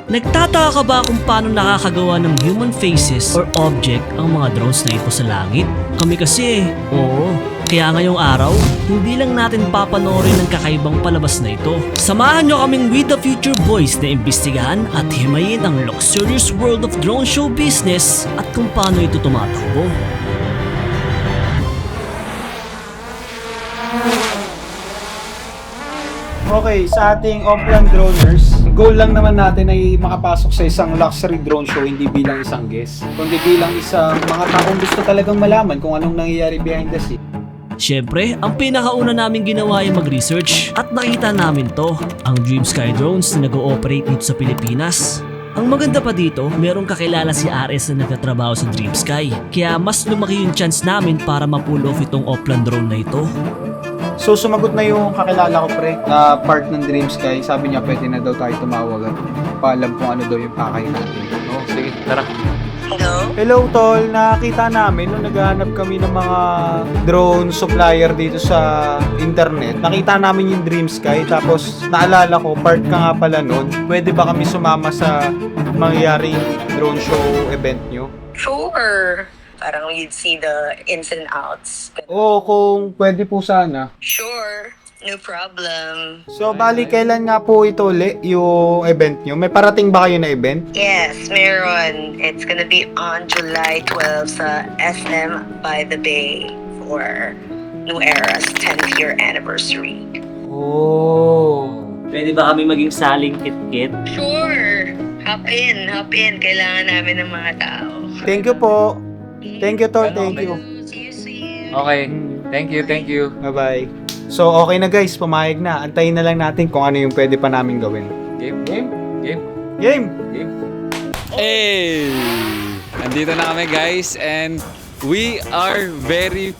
Nagtataka ka ba kung paano nakakagawa ng human faces or object ang mga drones na ito sa langit? Kami kasi, oo. Kaya ngayong araw, hindi lang natin papanoorin ang kakaibang palabas na ito. Samahan nyo kaming with the future boys na imbestigahan at himayin ang luxurious world of drone show business at kung paano ito tumatakbo. Okay, sa ating offline droners, goal lang naman natin ay makapasok sa isang luxury drone show hindi bilang isang guest, kundi bilang isang mga taong gusto talagang malaman kung anong nangyayari behind the scene. Siyempre, ang pinakauna namin ginawa ay mag-research at nakita namin to, ang Dream Sky Drones na nag-ooperate dito sa Pilipinas. Ang maganda pa dito, merong kakilala si RS na nagtatrabaho sa Dream Sky, kaya mas lumaki yung chance namin para ma-pull off itong offline drone na ito. So sumagot na yung kakilala ko pre na part ng Dream Sky, sabi niya pwede na daw tayo tumawag at paalam kung ano daw yung pakay natin. Oh, sige, tara. Hello? Hello tol, nakita namin nung naghahanap kami ng mga drone supplier dito sa internet. Nakita namin yung Dream Sky tapos naalala ko part ka nga pala nun. Pwede ba kami sumama sa mangyayaring drone show event nyo? Sure. Parang you'd see the ins and outs. Oo, kung pwede po sana. Sure. No problem. So bali kailan nga po ito ulit yung event nyo? May parating ba kayo na event? Yes, meron. It's gonna be on July 12 sa SM by the Bay for New Era's 10th year anniversary. Oh. Pwede ba kami maging saling kit-kit? Sure. Hop in. Kailangan namin ng mga tao. Thank you po. Thank you tol, thank you. See you soon. Okay, thank you. Bye-bye. So okay na guys, pumayag na. Antayin na lang natin kung ano yung pwede pa namin gawin. Game. Game! Hey! Nandito na kami guys and we are very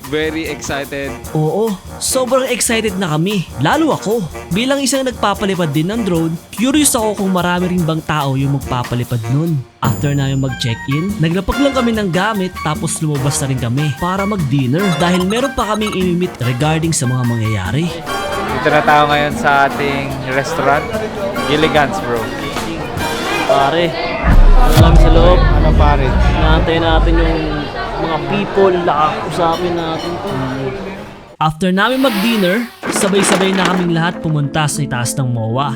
excited. Oo, sobrang excited na kami, lalo ako. Bilang isang nagpapalipad din ng drone, curious ako kung marami rin bang tao yung magpapalipad nun. After namin mag-check-in, naglapag lang kami ng gamit tapos lumabas na rin kami para mag-dinner dahil meron pa kaming imimit regarding sa mga mangyayari. Dito na tayo ngayon sa ating restaurant, Gilligan's bro. Pare, ano kami sa loob? Ano pare? Naantay natin yung mga people, usapin natin to. After namin mag-dinner, sabay-sabay na kaming lahat pumunta sa itaas ng MOA.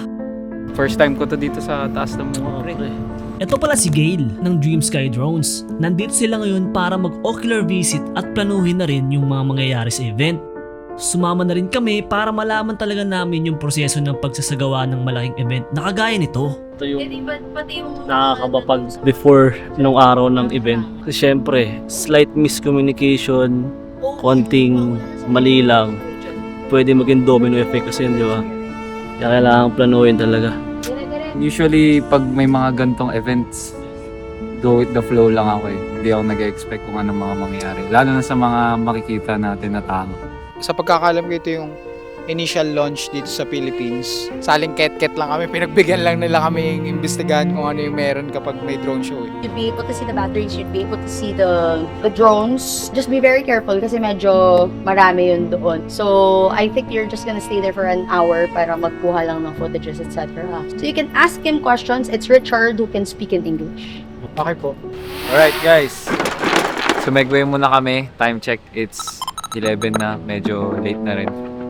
First time ko to dito sa taas ng mga pre. Ito pala si Gail ng Dream Sky Drones. Nandito sila ngayon para mag-ocular visit at planuhin na rin yung mga mangyayari sa event. Sumama na rin kami para malaman talaga namin yung proseso ng pagsasagawa ng malaking event na kagaya nito. Ito yung nakakabapag before nung araw ng event. Kasi syempre, slight miscommunication, konting mali lang, pwede maging domino effect kasi yun, di ba? Kaya kailangan planuhin talaga. Usually pag may mga gantong events, go with the flow lang ako eh. Hindi ako nag-expect kung anong mga mangyayari. Lalo na sa mga makikita natin na tao. Sa pagkakalam ko ito yung initial launch dito sa Philippines. Saling ket-ket lang kami. Pinagbigyan lang nila kami yung imbestigahan kung ano yung meron kapag may drone show. You'd be able to see the batteries, you'd be able to see the drones. Just be very careful kasi medyo marami yun doon. So, I think you're just gonna stay there for an hour para magkuha lang ng footages, etc. So, you can ask him questions. It's Richard who can speak in English. Okay po. Alright guys, sumegway muna kami. Time check, it's 11 na, medyo late na rin.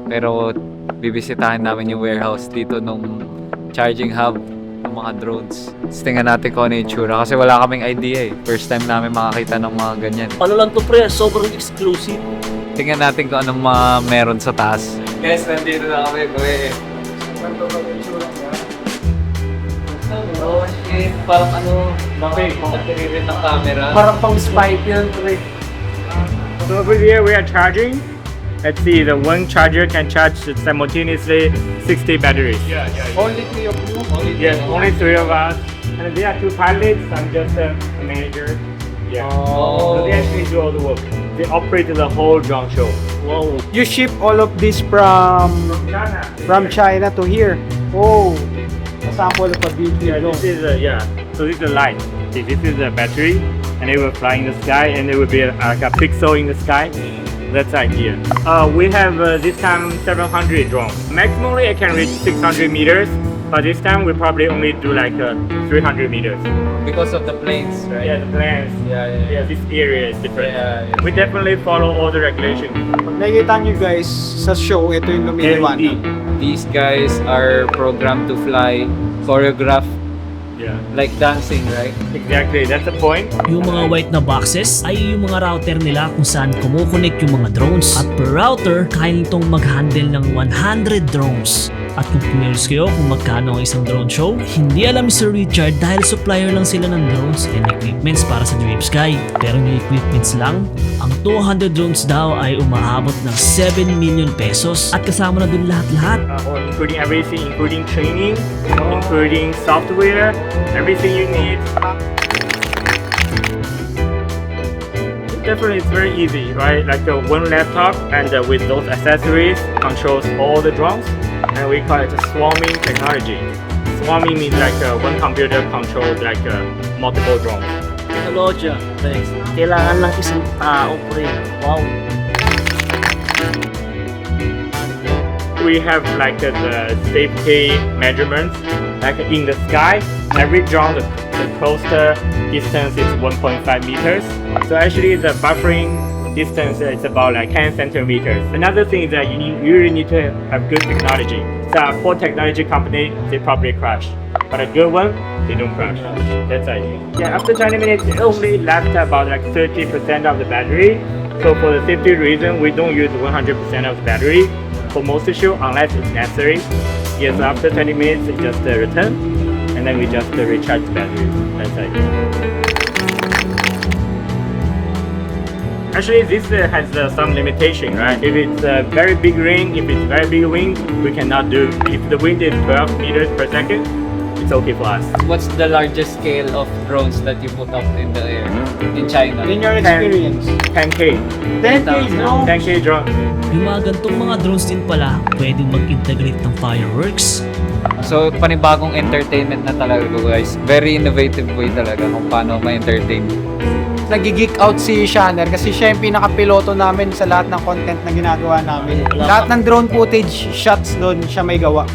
Pero bibisitahin namin yung warehouse dito nung charging hub ng mga drones. Tapos tingnan natin kung ano yung itsura kasi wala kaming idea eh. First time namin makakita ng mga ganyan. Ano lang to pre, sobrang exclusive. Tingnan natin kung anong mga meron sa taas. Guys, nandito na kami, boy. Oh shit, parang ano, bakit rin ng camera. Parang pang spy yun, pre. So over here we are charging. Let's see, the one charger can charge simultaneously 60 batteries. Only three of you? Yes, only 3 of us. And there are 2 pilots, I'm just a manager. Yeah. So they actually do all the work. They operate the whole drone show. Wow. You ship all of this China. from China to here. Oh, a sample of a Yeah, video. this is so this is the light. See, this is the battery, and it will fly in the sky, and there will be like a pixel in the sky. That's the idea. We have this time 700 drones. Maximally, it can reach 600 meters. But this time we probably only do like 300 meters. Because of the planes, right? Yeah, the plans. Yeah. This area is different. Yeah. We definitely follow all the regulations. Pag nakikita nyo guys sa show, ito yung lumiliwanag. These guys are programmed to fly, choreograph, Yeah, like dancing, right? exactly. That's the point. Yung mga white na boxes ay yung mga router nila kung saan kumukonek yung mga drones. At per router, kaya nitong mag-handle ng 100 drones. At kung curious kayo kung magkano ang isang drone show, hindi alam ni Sir Richard dahil supplier lang sila ng drones and equipments para sa Dream Sky. Pero yung equipments lang, ang 200 drones daw ay umaabot ng 7 million pesos at kasama na dun lahat-lahat. Including everything, including training, including software, everything you need. Definitely, it's very easy, right? Like one laptop and with those accessories controls all the drones, and we call it swarming technology. Swarming means like one computer controls like multiple drones. Technology, thanks. Kailangan lang isang tao, pre. Wow. We have like the safety measurements, like in the sky, every drone, the coaster distance is 1.5 meters. So actually the buffering distance is about like 10 centimeters. Another thing is that you really need to have good technology. So for technology company, they probably crash. But a good one, they don't crash. That's it. Yeah, after 20 minutes, it only left about like 30% of the battery. So for the safety reason, we don't use 100% of the battery for most issue unless it's necessary. Yes, after 20 minutes, it just return, and then we just recharge the battery. That's it. Actually, this has some limitation, right? If it's a very big wind, we cannot do. If the wind is 12 meters per second, it's okay for us. What's the largest scale of drones that you put up in the air in China? In your experience, 10K. 10K drones. 10K drone. Yung mga gantong mga drones din pala, pwedeng mag-integrate ng fireworks. So, panibagong entertainment na talaga, guys. Very innovative way talaga kung paano ma-entertain. Nagigik out si Shanner kasi siya yung pinaka-piloto namin sa lahat ng content na ginagawa namin. Lahat ng drone footage shots doon siya may gawa.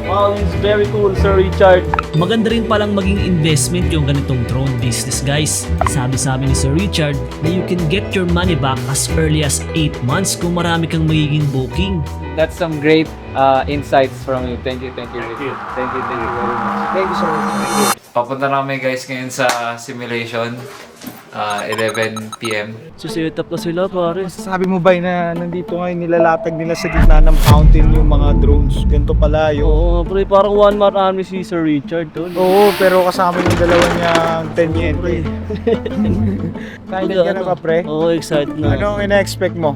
Wow, it's very cool, Sir Richard. Maganda rin palang maging investment yung ganitong drone business, guys. Sabi ni Sir Richard na you can get your money back as early as 8 months kung marami kang magiging booking. That's some great insights from you. Thank you, Richard. Thank you very much. Thank you, sir. Papunta na kami guys ngayon sa simulation. 11 p.m. Suset up na sila, pare. Sabi mo ba na nandito ngayon nilalatag nila sa gitna ng fountain yung mga drones? Ganito pala yun. Oo, pre, parang one-man army si Sir Richard doon. Oo, pero kasama yung dalawa niyang tenyente. Excited ka na ba, pre? Oo, excited na. Anong ina-expect mo?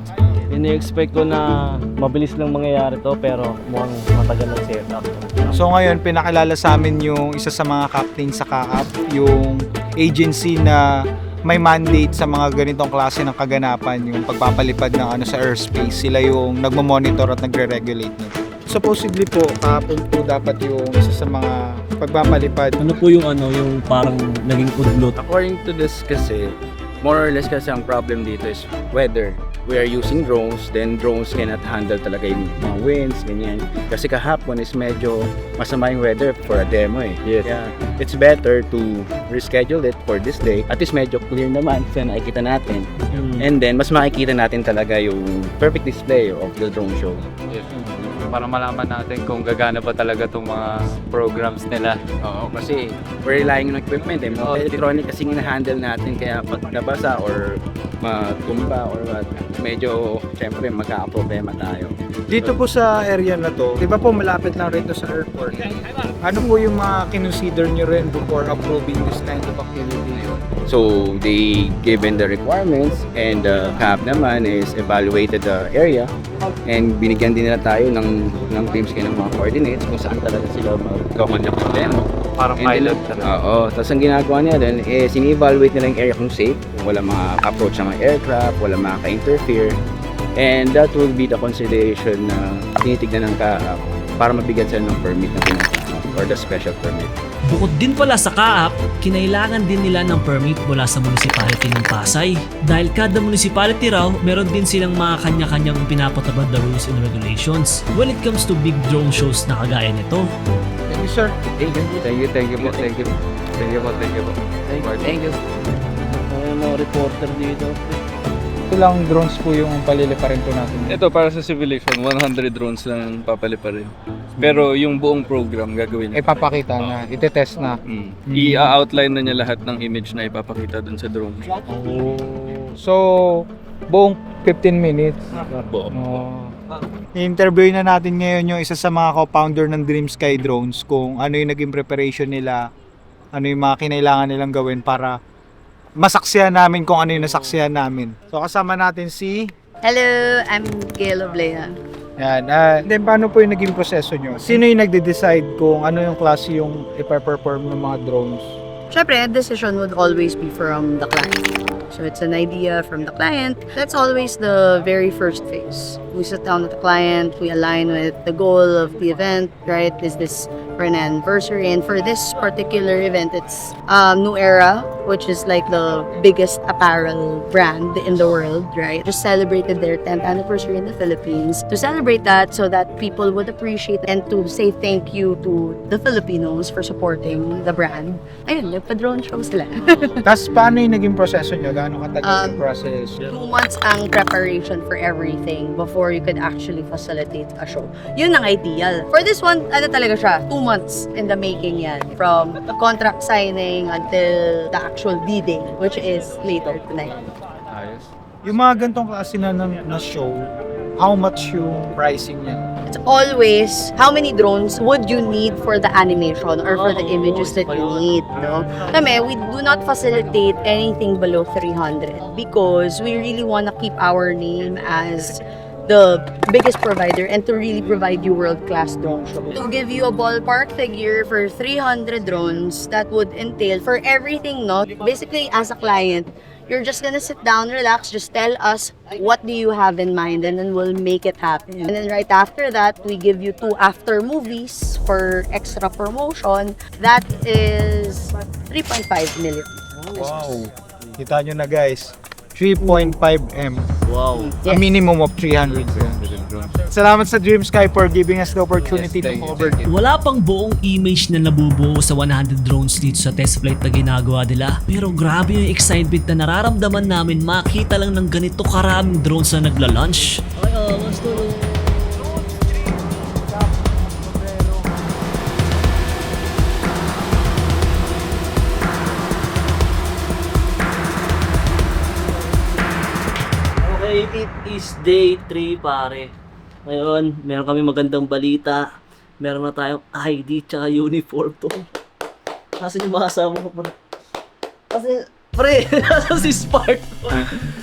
Ini-expect ko na mabilis lang mangyayari to, pero mukhang matagal ng setup. So ngayon, pinakilala sa amin yung isa sa mga captain sa CAAP, yung agency na may mandate sa mga ganitong klase ng kaganapan, yung pagpapalipad ng sa airspace. Sila yung nagmo-monitor at nagre-regulate nito. Supposedly po, kahapon po dapat yung isa sa mga pagpapalipad. Ano po yung yung parang naging udlot? According to this kasi, more or less kasi ang problem dito is weather. We are using drones, then drones cannot handle talaga yung mga winds, ganyan. Kasi kahapon is medyo masama yung weather for a demo eh. Yes. Kaya it's better to reschedule it for this day. At least medyo clear naman sa nakikita natin. And then, mas makikita natin talaga yung perfect display of the drone show. Para malaman natin kung gagana ba talaga itong mga programs nila. Oo, kasi we're relying on equipment eh. Mga electronic kasi hina-handle natin, kaya pag nabasa or matumba or what, medyo syempre magkakaproblema tayo. Dito po sa area na to, di ba po malapit lang rito sa airport? Ano po yung mga kinonsider nyo rin before approving this kind of activity? So they given the requirements, and CAP naman is evaluated the area, and binigyan din nila tayo ng teams kayo ng mga coordinates kung saan talaga sila mag-conduct ng demo. Parang And pilot then, oo. Tapos ang ginagawa niya din is sini-evaluate nila yung area kung safe, kung wala approach ng mga aircraft, wala ka-interfere, and that will be the consideration na tinitignan ng CAP para mabigyan sila ng permit na pinasa. or the special permit. Bukod din pala sa CAAP, kinailangan din nila ng permit mula sa municipality ng Pasay. Dahil kada municipality raw, meron din silang mga kanya-kanyang pinapatabad na rules and regulations when it comes to big drone shows na kagaya nito. Thank you, sir. Thank you po. Thank you po. Thank you. Mga reporter dito. Ilang drones po yung paliliparin po natin? Ito para sa civilization, 100 drones lang papaliparin. Pero yung buong program gagawin niya. Ipapakita na, itetest na. I-outline na niya lahat ng image na ipapakita dun sa drone. So, buong 15 minutes. I-interview na natin ngayon yung isa sa mga co-founder ng Dream Sky Drones kung ano yung naging preparation nila, ano yung mga kinailangan nilang gawin para masaksihan namin kung ano yung nasaksihan namin. So kasama natin si... Hello, I'm Gail Oblea. Yan. Then paano po yung naging proseso nyo? Sino yung nagde-decide kung ano yung klase yung ipa-perform ng mga drones? Syempre, a decision would always be from the client. So it's an idea from the client. That's always the very first phase. We sit down with the client, we align with the goal of the event, right? Is this for an anniversary? And for this particular event, it's New Era, which is like the biggest apparel brand in the world, right? Just celebrated their 10th anniversary in the Philippines. To celebrate that so that people would appreciate and to say thank you to the Filipinos for supporting the brand. Ayun, nagpa-drone show sila. Tapos paano yung naging proseso nyo? Gaano katagal yung process? 2 months ang preparation for everything before you could actually facilitate a show. Yun ang ideal. For this one, ano talaga siya, 2 months in the making yan. From contract signing until the actual D-Day, which is later tonight. Ayos. Yung mga gantong klase na show, how much yung pricing niya? It's always how many drones would you need for the animation or for the images that you need, no? Kami, we do not facilitate anything below 300 because we really want to keep our name as the biggest provider and to really provide you world-class drone shows. To give you a ballpark figure for 300 drones, that would entail for everything, no? Basically, as a client, you're just gonna sit down, relax, just tell us what do you have in mind and then we'll make it happen. And then right after that, we give you 2 after movies for extra promotion. That is 3.5 million. Wow! Kita nyo na guys, 3.5M. Wow. A minimum of 300. Salamat sa Dream Sky for giving us the opportunity to cover. Wala pang buong image na nabubuo sa 100 drones dito sa test flight na ginagawa nila. Pero grabe yung excitement na nararamdaman namin makita lang ng ganito karaming drones na nagla-launch. Okay, it is day 3 pare. Ngayon, meron kami magandang balita. Meron na tayong ID tsaka uniform to. Nasaan yung mga kasama ko pre? Kasi, pre, nasa si Spark.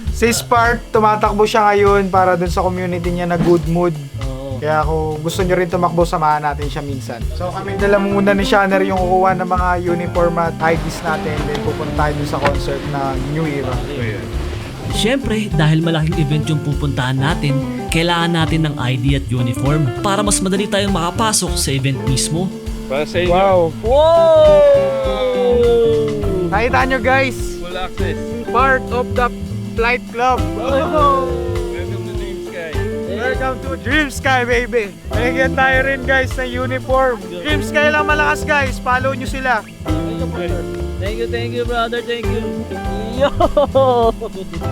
Si Spark, tumatakbo siya ngayon para dun sa community niya na good mood. Kaya kung gusto nyo rin tumakbo, samahan natin siya minsan. So kami dala muna ni Shanner yung kukuha ng mga uniform at IDs natin. Then pupunta tayo dun sa concert na New Era. Siyempre, dahil malaking event yung pupuntahan natin, kailangan natin ng ID at uniform para mas madali tayong makapasok sa event mismo. Para sa inyo, Wow! Wow! Nakita nyo guys, full access. part of the flight club. Welcome to Dream Sky. Welcome to Dream Sky, baby! Bigyan tayo rin guys ng uniform. Dream Sky lang malakas guys, follow nyo sila. Thank you brother, thank you. Yo!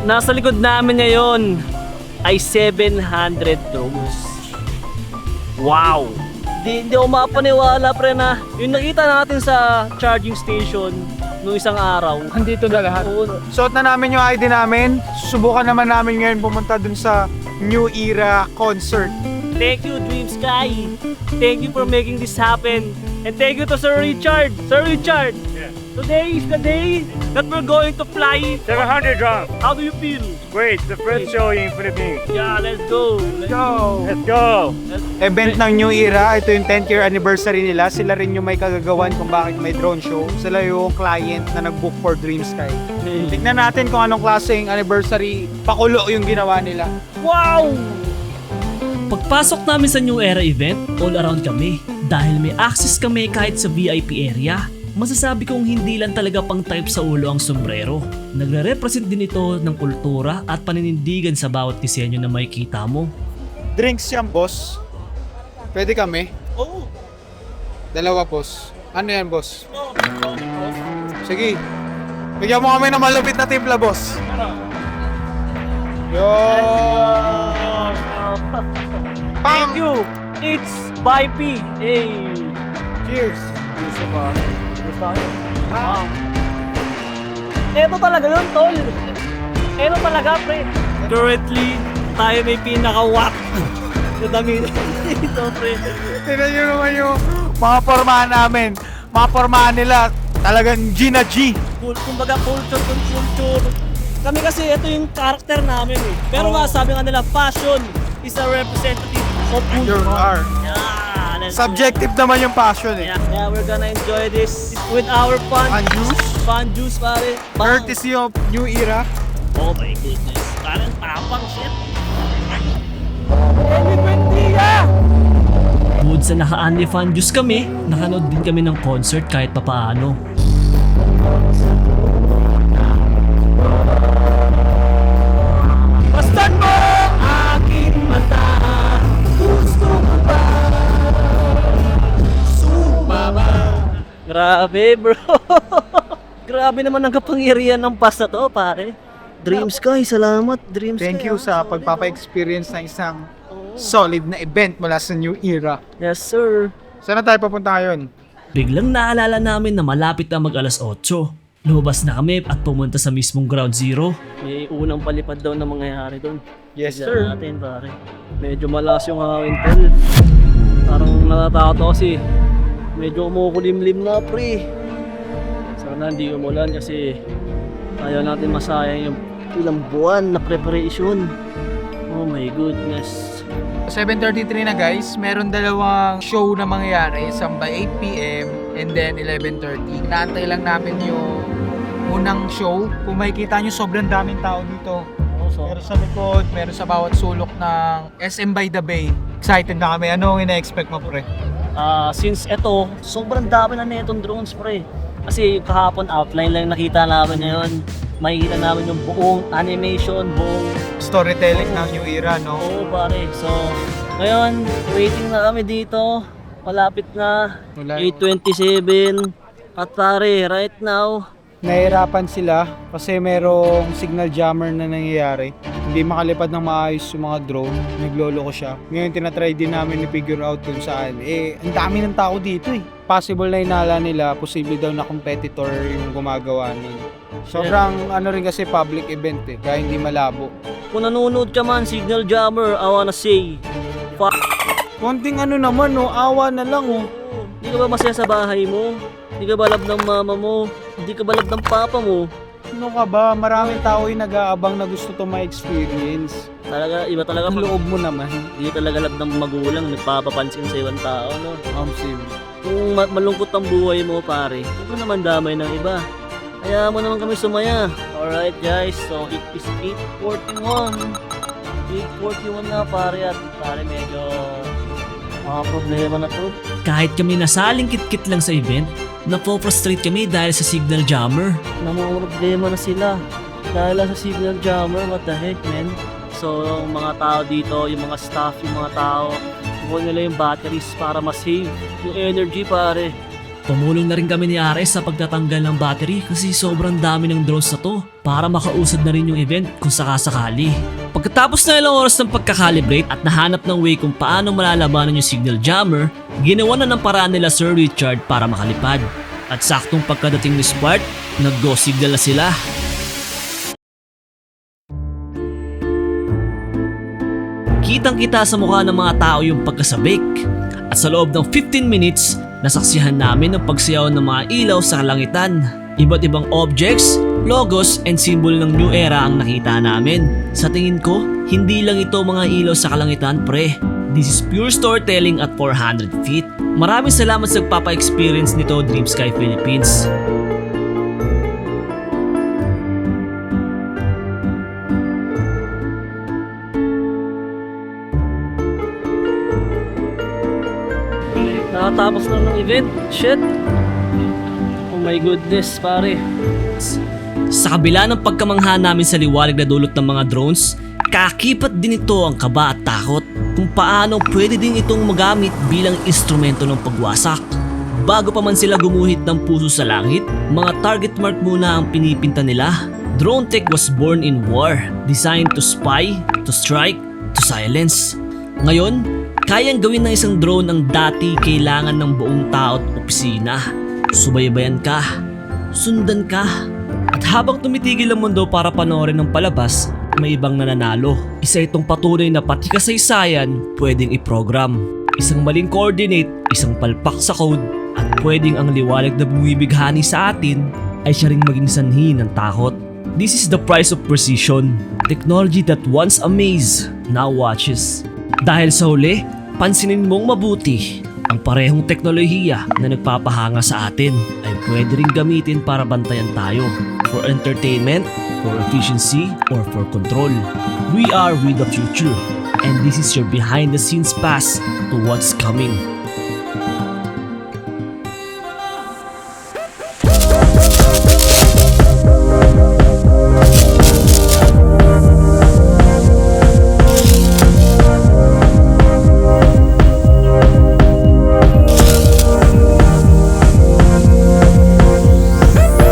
Nasa likod namin ngayon ay 700 drones. Wow! Hindi ako mapaniwala pre na yung nakita natin sa charging station noong isang araw. Andito na lahat. Oo, Suot na namin yung ID namin. Susubukan naman namin ngayon pumunta dun sa New Era concert. thank you Dream Sky. Thank you for making this happen. And thank you to Sir Richard. Sir Richard, today is the day that we're going to fly 700 drones. How do you feel? Great, the first show in Philippines. Yeah, let's go. Go! Let's go. Event ng New Era, ito yung 10th year anniversary nila. Sila rin yung may kagagawan kung bakit may drone show. Sila yung client na nag-book for Dream Sky. Tignan natin kung anong klaseng anniversary pakulo yung ginawa nila. Wow! Pagpasok namin sa New Era event, all around kami. Dahil may access kami kahit sa VIP area. Masasabi kong hindi lang talaga pang type sa ulo ang sombrero. Nagre-represent din ito ng kultura at paninindigan sa bawat disenyo na makikita mo. Drinks yan, boss. Pwede kami? Oo. Dalawa, boss. Ano yan, boss? Sige. Bigyan mo kami ng malupit na timpla, boss. Yo! Thank you. It's by P. Hey. Cheers! Gusto ba? Ito talaga yun, tol. Ito talaga, pre. Currently, tayo may pinaka-watt na damit dito, pre. Tignan nyo naman yung mga pormahan namin. Mga pormahan nila, talagang G na G. Kumbaga, culture to culture. Kami kasi, ito yung character namin eh. Pero nga, sabi nga nila, fashion is a representative of who you You are. are. Yeah, let's Subjective naman yung passion eh. Yeah, we're gonna enjoy this with our fun Fun juice? Fun juice, pare. Bang. Courtesy of New Era. Oh my goodness. Parang tapang shit. Bukod sa naka-only fan juice kami, nakanood din kami ng concert kahit papaano. Bastard mo aking mata. Gusto mo ba? Sumama. Grabe, bro. Grabe naman ang kapangyarihan ng pass na to, pare. Dream Sky, salamat. Dream Sky. Thank you sa pagpapa-experience ng isang solid na event mula sa New Era. Yes, sir. Saan na tayo papunta ngayon? Biglang naalala namin na malapit na mag alas 8. Lumabas na kami at pumunta sa mismong ground zero. May unang palipad daw na mangyayari doon. Yes, Diyan sir. natin, pare. Medyo malakas yung hangin, tol. Parang natatakot ako kasi medyo kumukulimlim na, pre. Sana hindi umulan kasi ayaw natin masayang yung ilang buwan na preparation. Oh my goodness. 7:33 na guys, meron dalawang show na mangyayari, isang by 8 PM and then 11:30. Naantay lang namin yung unang show. Kung makikita nyo, sobrang daming tao dito. Meron sa likod, meron sa bawat sulok ng SM by the Bay. Excited na kami. Ano ang ina-expect mo, pre? Since eto, sobrang dami na netong drones, pre. Kasi kahapon outline lang nakita namin ngayon. Makikita namin yung buong animation, buong Storytelling ng New Era, no? oo, pare. So, ngayon, waiting na kami dito. Malapit na. Wala. 8:27. At pare, right now, Nahirapan sila kasi merong signal jammer na nangyayari. Hindi makalipad ng maayos yung mga drone. Nagloloko siya. Ngayon tinatry din namin i-figure out kung saan. Ang dami ng tao dito eh. Possible na inala nila, posible daw na competitor yung gumagawa nun. Sobrang ano rin kasi public event eh, kaya hindi malabo. kung nanonood ka man, Signal Jammer, I wanna say, Konting ano naman no, awa na lang oh. Hindi ka ba masaya sa bahay mo? Hindi ka ba love ng mama mo? Hindi ka ba love ng papa mo? Ano ka ba? Maraming tao yung nag-aabang na gusto to ma-experience. Talaga, iba talaga. Ang loob mo naman. Hindi talaga love ng magulang, nagpapapansin sa ibang tao, no? Sim. Kung malungkot ang buhay mo, pare, huwag mo naman damay ng iba. Kaya mo naman kami sumaya. Alright guys, so it is 8:41. 8:41 na, pare, at pare medyo problema na to. Kahit kami nasaling kit-kit lang sa event, napo-frustrate kami dahil sa signal jammer. Problema na sila. Dahil lang sa Signal Jammer, what the heck, man? So, yung mga tao dito, yung mga staff, yung mga tao, kukuha nila yung batteries para ma-save yung energy, pare. Tumulong na rin kami ni Ares sa pagtatanggal ng battery kasi sobrang dami ng drones na to para makausad na rin yung event kung sakasakali. Pagkatapos na ilang oras ng pagkakalibrate at nahanap ng way kung paano malalabanan yung signal jammer, ginawa na ng paraan nila Sir Richard para makalipad. At saktong pagkadating ni Spark, nag-go signal na sila. Kitang-kita sa mukha ng mga tao yung pagkasabik. At sa loob ng 15 minutes, nasaksihan namin ang pagsayaw ng mga ilaw sa kalangitan. Iba't ibang objects, logos, and symbol ng New Era ang nakita namin. Sa tingin ko, hindi lang ito mga ilaw sa kalangitan, pre. This is pure storytelling at 400 feet. Maraming salamat sa pagpapa-experience nito, Dream Sky Philippines. Kakatapos lang ng event. Shit. Oh my goodness, pare. Sa kabila ng pagkamangha namin sa liwanag na dulot ng mga drones, kakipat din ito ang kaba at takot kung paano pwede din itong magamit bilang instrumento ng pagwasak. Bago pa man sila gumuhit ng puso sa langit, mga target mark muna ang pinipinta nila. Drone tech was born in war, designed to spy, to strike, to silence. Ngayon, kayang gawin ng isang drone ang dati kailangan ng buong tao at opisina. Subaybayan ka, sundan ka. At habang tumitigil ang mundo para panoorin ng palabas, may ibang nananalo. Isa itong patunay na pati kasaysayan pwedeng i-program. Isang maling coordinate, isang palpak sa code, at pwedeng ang liwanag na bumibighani sa atin ay siya ring maging sanhi ng takot. This is the price of precision. Technology that once amazed, now watches. Dahil sa huli, pansinin mong mabuti. Ang parehong teknolohiya na nagpapahanga sa atin ay pwede ring gamitin para bantayan tayo. For entertainment, for efficiency, or for control. We are with the future. And this is your behind the scenes pass to what's coming.